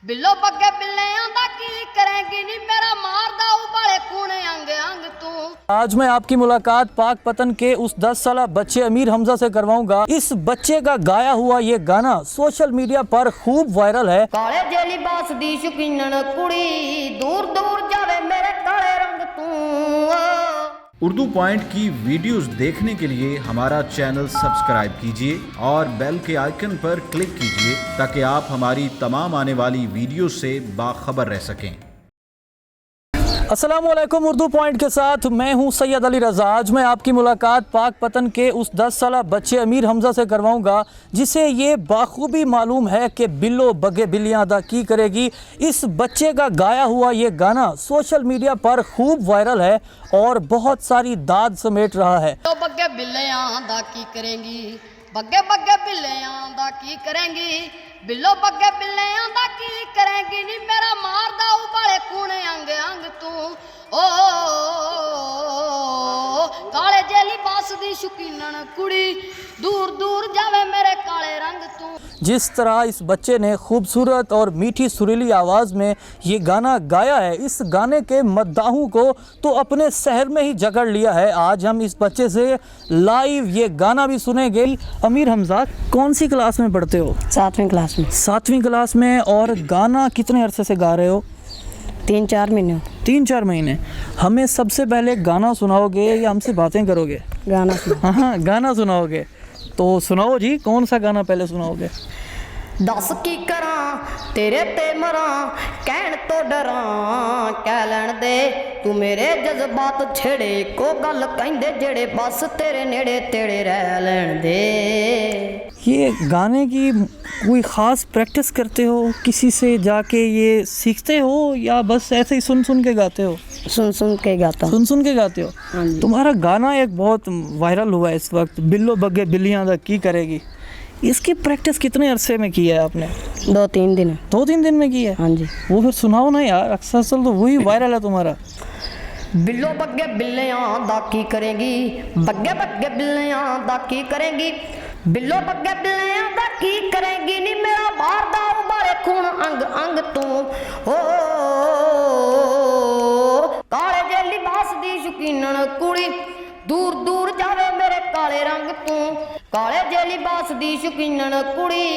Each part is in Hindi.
बिल्लो बग्गे बिल्लियां दा की करेंगी नी मेरा मारदा उबाले कूने अंग अंग तू। आज मैं आपकी मुलाकात पाक पतन के उस 10 साला बच्चे अमीर हमजा से करवाऊंगा। इस बच्चे का गाया हुआ ये गाना सोशल मीडिया पर खूब वायरल है। काले जेली बास दी शौकीनन कुड़ी दूर दूर जावे मेरे काले रंग तू। उर्दू पॉइंट की वीडियोस देखने के लिए हमारा चैनल सब्सक्राइब कीजिए और बेल के आइकन पर क्लिक कीजिए ताकि आप हमारी तमाम आने वाली वीडियो से बाखबर रह सकें। अस्सलामुअलैकुम। उर्दू पॉइंट के साथ मैं हूं सैयद अली रज़ा। आज मैं आपकी मुलाकात पाक पतन के उस 10 साला बच्चे अमीर हमजा से करवाऊंगा जिसे ये बाखूबी मालूम है कि बिल्लो बग्गे बिल्लियां अदा की करेगी। इस बच्चे का गाया हुआ ये गाना सोशल मीडिया पर खूब वायरल है और बहुत सारी दाद समेट रहा है। तो बग्गे बिल्लियां दा की करेंगी, बग्गे बग्गे बिल्लियां दा की करेंगी, बिल्लो बग्गे बिल्लियां दा की करेंगी नी मेरा मारदा उबाले कूने अंग अंग तू। ओ काले जेली बास दी शौकीनन कुड़ी दूर दूर जावे मेरे काले रंग तू। जिस तरह इस बच्चे ने खूबसूरत और मीठी सुरीली आवाज़ में ये गाना गाया है, इस गाने के मद्दाहों को तो अपने शहर में ही जकड़ लिया है। आज हम इस बच्चे से लाइव ये गाना भी सुनेंगे। अमीर हमजा, कौन सी क्लास में पढ़ते हो? 7वीं क्लास में। 7वीं क्लास में। और गाना कितने अरसे से गा रहे हो? 3-4 महीने। 3-4 महीने। हमें सबसे पहले गाना सुनाओगे या हमसे बातें करोगे? गाना सुना। हाँ, गाना सुनाओगे तो सुनाओ जी। कौन सा गाना पहले सुनाओगे? दस की करा तेरे ते मरा कहन तो डरा कह लैन दे तू मेरे जज्बात छेड़े को गल कहंदे जेड़े बस तेरे नेड़े तेड़े रह लैन दे। ये गाने की कोई ख़ास प्रैक्टिस करते हो? किसी से जाके ये सीखते हो या बस ऐसे ही सुन सुन के गाते हो? सुन के गाता हूँ। सुन के गाते हो। हाँ जी। तुम्हारा गाना एक बहुत वायरल हुआ है इस वक्त, बिल्लो बग्गे बिल्लियां अदा की करेगी। इसकी प्रैक्टिस कितने अरसे में की है आपने? 2-3 दिन। 2-3 दिन में की है? हाँ जी। वो फिर सुनाओ ना यार, अक्सर तो वही वायरल है तुम्हारा। बिल्लो बग्गे बिल्लियां दा की करेंगी, बग्गे बग्गे बिल्लियां दा की करेंगी, बिल्लो बग्गे बिल्लियां दा की करेंगी नी मेरा मारदा उबाले खून अंग अंग तू। ओ काले जेली बास दी शौकीनन कुड़ी दूर दूर जावे मेरे काले रंग तू। काले जेली बास दी शौकीनन कुड़ी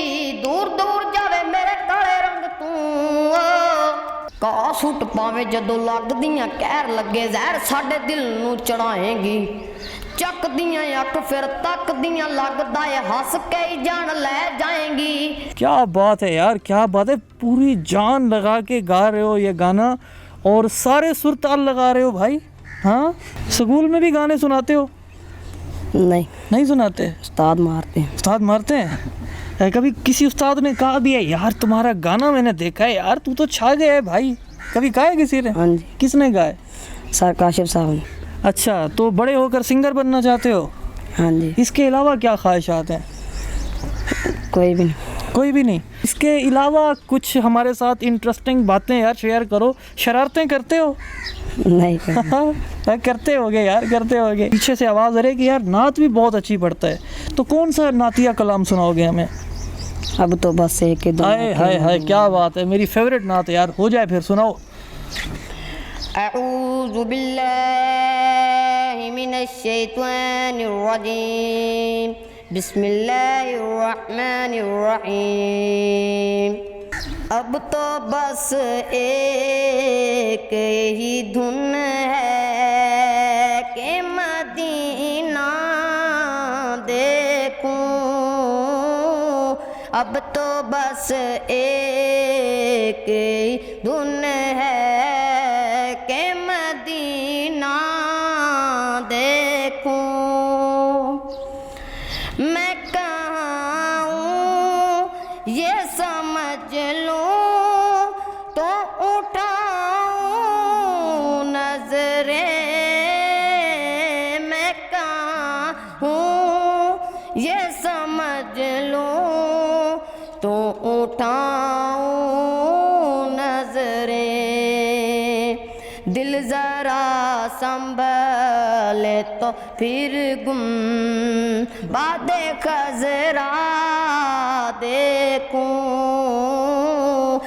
दूर दूर जावे मेरे काले रंग तू। का सूट पावे जदों लगदियां कहर लगे जहर साडे दिल नू चढ़ाएगी। ਚੱਕਦੀਆਂ ਅੱਖ फिर तकदियां लगदा है हंस के ही जान ले जाएंगी। क्या बात है यार, क्या बात है। पूरी जान लगा के गा रहे हो ये गाना और सारे सुर ताल लगा रहे हो भाई। हाँ, स्कूल में भी गाने सुनाते हो? नहीं सुनाते? उस्ताद मारते हैं। उस्ताद मारते हैं? कभी किसी उस्ताद ने कहा भी है यार तुम्हारा गाना मैंने देखा है यार, तू तो छा गया है भाई? कभी गाया किसी ने? हाँ जी। किसने गाए? सर काशिफ साहब ने। अच्छा, तो बड़े होकर सिंगर बनना चाहते हो? हाँ जी। इसके अलावा क्या ख्वाहिशात हैं? कोई भी नहीं। कोई भी नहीं। इसके अलावा कुछ हमारे साथ इंटरेस्टिंग बातें यार शेयर करो। शरारतें करते हो? नहीं करते होगे यार, करते होगे। पीछे से आवाज़ आ रही है कि यार नात भी बहुत अच्छी पढ़ता है, तो कौन सा नातिया कलाम सुनाओगे हमें? अब तो बस एक ही दो। हाय हाय हाय, क्या बात है। मेरी फेवरेट नात है यार, हो जाए फिर सुनाओ। अऊज़ु बिल्लाहि मिनश शैतानिर रजीम, बिस्मिल्लाहिर रहमानिर रहीम। अब तो बस एक ही धुन है कि मदीना देखूं। अब तो बस एक ही धुन है कि मदीना देखूं। मैं कहाँ हूँ ये समझ लूँ तो उठाऊँ नजरें। मैं कहाँ हूँ ये समझ लूँ तो उठाऊँ नजरें। दिल जरा संभले तो फिर गुम बादे खजरा देखूं।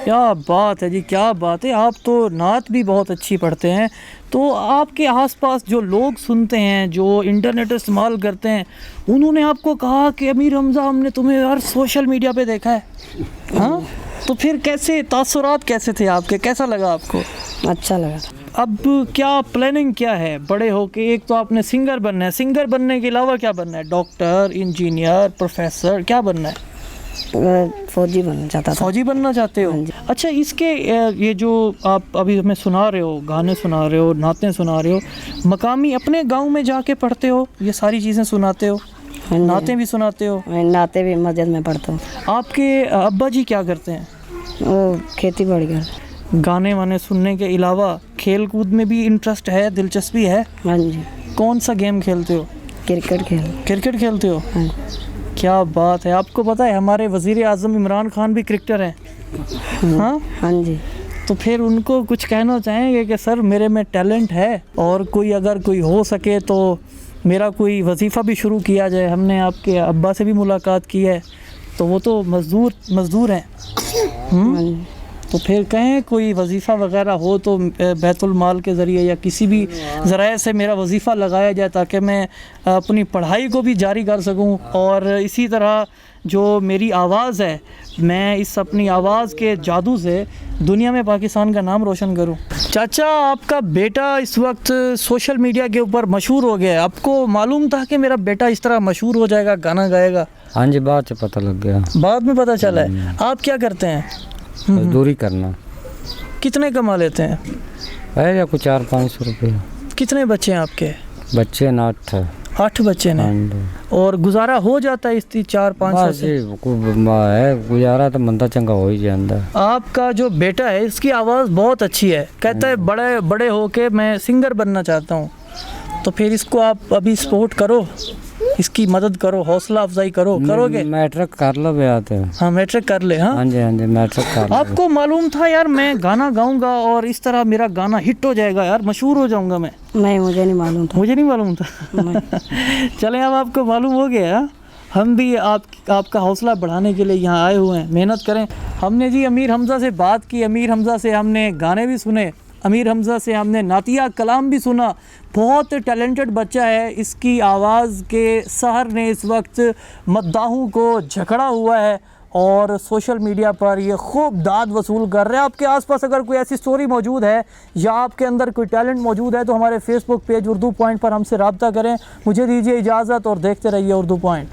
क्या बात है जी, क्या बात है। आप तो नात भी बहुत अच्छी पढ़ते हैं। तो आपके आसपास जो लोग सुनते हैं, जो इंटरनेट इस्तेमाल करते हैं, उन्होंने आपको कहा कि अमीर हमज़ा हमने तुम्हें यार सोशल मीडिया पे देखा है, हाँ? तो फिर कैसे तासुरात कैसे थे आपके, कैसा लगा आपको? अच्छा लगा। अब क्या प्लानिंग क्या है बड़े होके? एक तो आपने सिंगर बनना है, सिंगर बनने के अलावा क्या बनना है? डॉक्टर, इंजीनियर, प्रोफेसर, क्या बनना है? फौजी बनना चाहता था। फौजी बनना चाहते हो? हाँ जी। अच्छा, इसके ये जो आप अभी हमें सुना रहे हो, गाने सुना रहे हो, नातें सुना रहे हो, मकामी अपने गांव में जाके पढ़ते हो, ये सारी चीज़ें सुनाते हो, हाँ जी। नातें भी सुनाते हो? मैं नाते भी मस्जिद में पढ़ता हूँ। आपके अब्बा जी क्या करते हैं? वो खेती बाड़ी कर। गाने वाने सुनने के अलावा खेल कूद में भी इंटरेस्ट है, दिलचस्पी है? हाँ जी। कौन सा गेम खेलते हो? क्रिकेट खेल। क्रिकेट खेलते हो? हाँ। क्या बात है। आपको पता है हमारे वज़ीर आज़म इमरान खान भी क्रिकेटर हैं, हाँ? हाँ जी। तो फिर उनको कुछ कहना चाहेंगे कि सर मेरे में टैलेंट है और कोई अगर कोई हो सके तो मेरा कोई वजीफ़ा भी शुरू किया जाए। हमने आपके अब्बा से भी मुलाकात की है, तो वो तो मज़दूर हैं, हाँ जी। तो फिर कहें कोई वजीफ़ा वगैरह हो तो बैतुल माल के ज़रिए या किसी भी ज़राए से मेरा वजीफ़ा लगाया जाए, ताकि मैं अपनी पढ़ाई को भी जारी कर सकूं और इसी तरह जो मेरी आवाज़ है, मैं इस अपनी आवाज़ के जादू से दुनिया में पाकिस्तान का नाम रोशन करूं। चाचा, आपका बेटा इस वक्त सोशल मीडिया के ऊपर मशहूर हो गया है। आपको मालूम था कि मेरा बेटा इस तरह मशहूर हो जाएगा, गाना गाएगा? हाँ जी, बाद से पता लग गया। बाद में पता चला है। आप क्या करते हैं? मजदूरी करना कितने कमा लेते हैं? है या कुछ 400-500 रुपये। कितने बच्चे हैं आपके? बच्चे ना 8 है। 8 बच्चे ने, और गुजारा हो जाता है इस 4-5 से? है गुजारा तो मंदा चंगा हो ही जाता। आपका जो बेटा है इसकी आवाज़ बहुत अच्छी है, कहता है बड़े बड़े होके मैं सिंगर बनना चाहता हूँ। तो फिर इसको आप अभी सपोर्ट करो, इसकी मदद करो, हौसला अफजाई करो। करोगे? मैट्रिक कर लो भैया तो। हाँ, मैट्रिक कर ले। हाँ जी, हाँ जी, मैट्रिक कर लो। आपको मालूम था यार मैं गाना गाऊंगा और इस तरह मेरा गाना हिट हो जाएगा यार, मशहूर हो जाऊंगा मैं? नहीं, मुझे नहीं मालूम था। मुझे नहीं मालूम था। चलें, अब आपको मालूम हो गया। हम भी आपका हौसला बढ़ाने के लिए यहाँ आए हुए हैं, मेहनत करें। हमने जी अमीर हमज़ा से बात की, अमीर हमज़ा से हमने गाने भी सुने, अमीर हमज़ा से हमने नातिया कलाम भी सुना। बहुत टैलेंटेड बच्चा है, इसकी आवाज़ के सहर ने इस वक्त मद्दाहों को झकड़ा हुआ है और सोशल मीडिया पर ये खूब दाद वसूल कर रहे हैं। आपके आसपास अगर कोई ऐसी स्टोरी मौजूद है या आपके अंदर कोई टैलेंट मौजूद है तो हमारे फेसबुक पेज उर्दू पॉइंट पर हमसे रब्ता करें। मुझे दीजिए इजाज़त और देखते रहिए उर्दू पॉइंट।